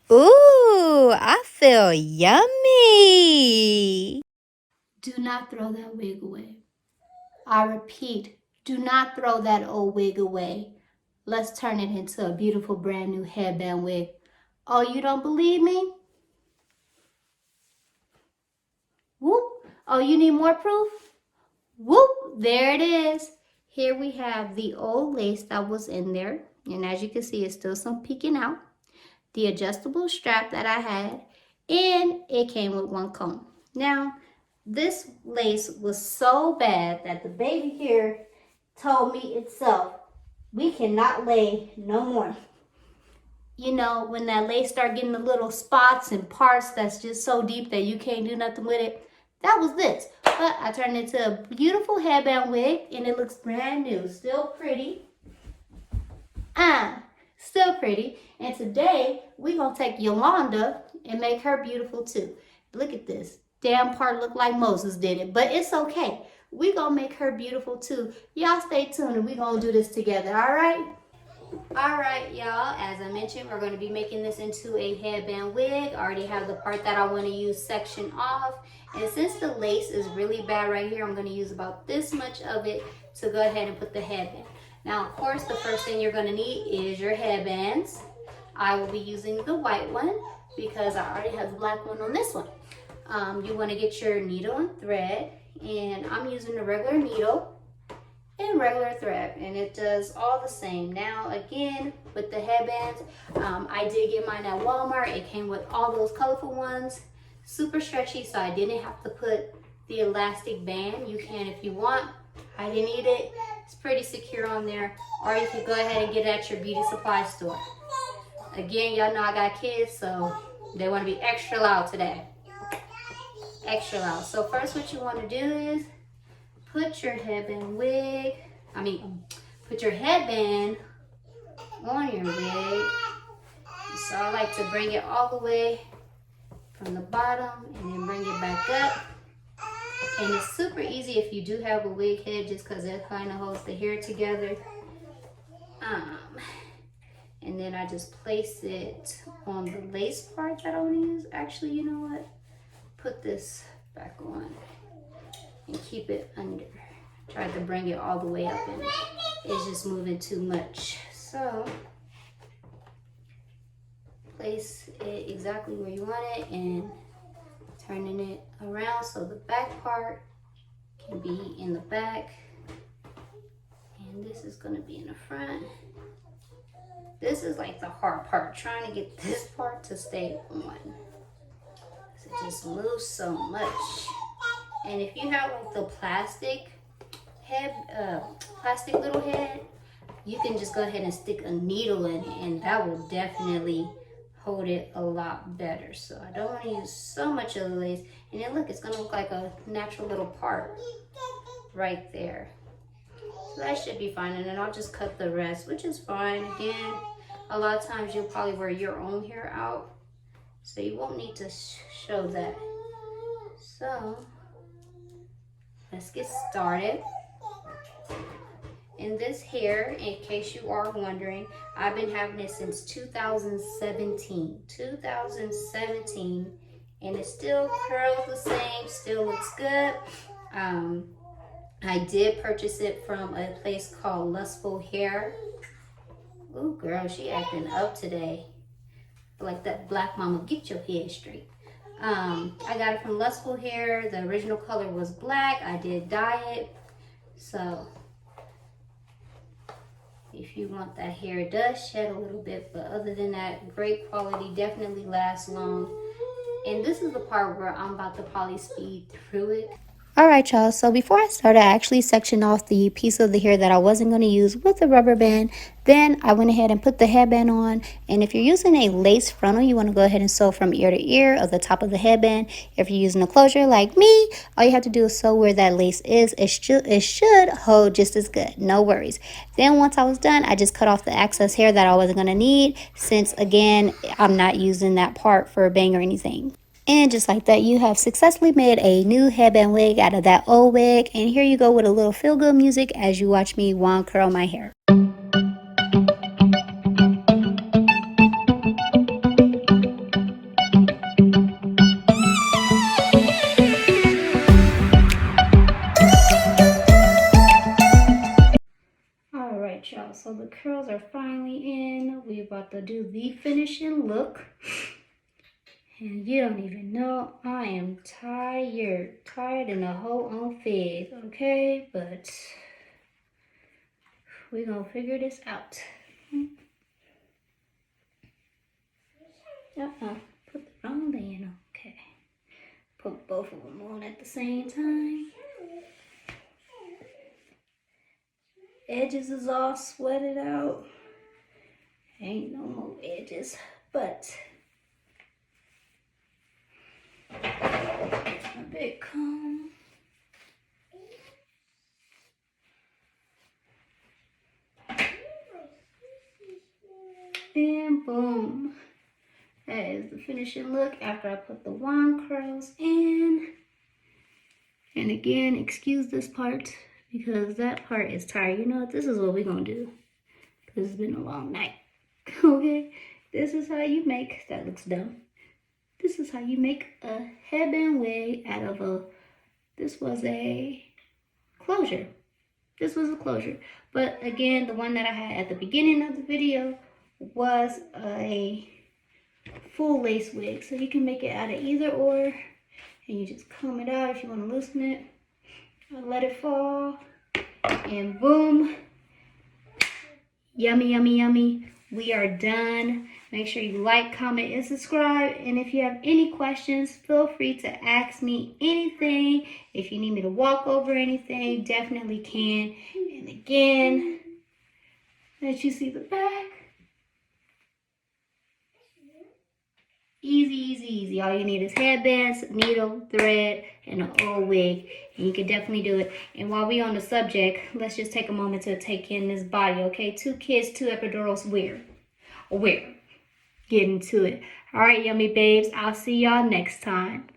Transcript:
Ooh, I feel yummy. Do not throw that wig away. I repeat, do not throw that old wig away. Let's turn it into a beautiful brand new headband wig. Oh, you don't believe me? Whoop. Oh, you need more proof? Whoop, there it is. Here we have the old lace that was in there. And as you can see, it's still some peeking out. The adjustable strap that I had. And it came with one comb. Now, this lace was so bad that the baby here told me itself, we cannot lay no more. You know, when that lace start getting the little spots and parts that's just so deep that you can't do nothing with it, that was this. But I turned it into a beautiful headband wig and it looks brand new. Still pretty. Still pretty. And today, we're going to take Yolanda and make her beautiful too. Look at this. Damn part looked like Moses did it, but it's okay. We're going to make her beautiful too. Y'all stay tuned and we're going to do this together, all right? All right, y'all, as I mentioned, we're going to be making this into a headband wig. I already have the part that I want to use section off. And since the lace is really bad right here, I'm going to use about this much of it to go ahead and put the headband. Now, of course, the first thing you're going to need is your headbands. I will be using the white one because I already have the black one on this one. You want to get your needle and thread, and I'm using a regular needle and regular thread, and it does all the same. Now again, with the headbands, I did get mine at Walmart. It came with all those colorful ones, super stretchy, so I didn't have to put the elastic band. You can if you want. I didn't need it. It's pretty secure on there, or you can go ahead and get it at your beauty supply store. Again, y'all know I got kids, so they want to be extra loud today. Extra loud. So first what you want to do is put your headband on your wig. So I like to bring it all the way from the bottom and then bring it back up. And it's super easy if you do have a wig head, just because it kind of holds the hair together. And then I just place it on the lace part that I want to use. Actually, you know what? Put this back on and keep it under. Tried to bring it all the way up and it's just moving too much. So place it exactly where you want it and turning it around so the back part can be in the back and this is going to be in the front. This is like the hard part, trying to get this part to stay on. It just moves so much. And if you have like the plastic little head, you can just go ahead and stick a needle in it and that will definitely hold it a lot better. So I don't want to use so much of the lace. And then look, it's going to look like a natural little part right there. So that should be fine. And then I'll just cut the rest, which is fine. Again, a lot of times you'll probably wear your own hair out, so you won't need to show that. So let's get started. And this hair, in case you are wondering, I've been having it since 2017. 2017, and it still curls the same, still looks good. I did purchase it from a place called Lustful Hair. Ooh, girl, she acting up today. Like that black mama, get your head straight. I got it from Lustful Hair. The original color was black. I did dye it. So if you want that hair, it does shed a little bit, but other than that, great quality, definitely lasts long. And this is the part where I'm about to poly speed through it. Alright y'all, so before I started, I actually sectioned off the piece of the hair that I wasn't going to use with the rubber band. Then I went ahead and put the headband on. And if you're using a lace frontal, you want to go ahead and sew from ear to ear of the top of the headband. If you're using a closure like me, all you have to do is sew where that lace is. It should hold just as good, no worries. Then once I was done, I just cut off the excess hair that I wasn't going to need, since again, I'm not using that part for a bang or anything. And just like that, you have successfully made a new headband wig out of that old wig. And here you go with a little feel-good music as you watch me wand curl my hair. curls are finally in. We're about to do the finishing look. And you don't even know, I am tired. Tired in a whole on fig, okay? But we're gonna figure this out. Put the wrong in, okay. Put both of them on at the same time. Edges is all sweated out. Ain't no more edges, but a big comb. And boom. That is the finishing look after I put the wand curls in. And again, excuse this part because that part is tired. You know what? This is what we're gonna do because it's been a long night. Okay? This is how you make, that looks dumb. This is how you make a headband wig out of this was a closure. This was a closure. But again, the one that I had at the beginning of the video was a full lace wig. So you can make it out of either or. And you just comb it out if you want to loosen it. Let it fall. And boom. Yummy, yummy, yummy. We are done. Make sure you like, comment, and subscribe. And if you have any questions, feel free to ask me anything. If you need me to walk over anything, definitely can. And again, let you see the back. Easy, easy, easy. All you need is headbands, needle, thread, and an old wig. And you can definitely do it. And while we're on the subject, let's just take a moment to take in this body, okay? 2 kids, 2 epidurals, where? Get into it. All right, yummy babes. I'll see y'all next time.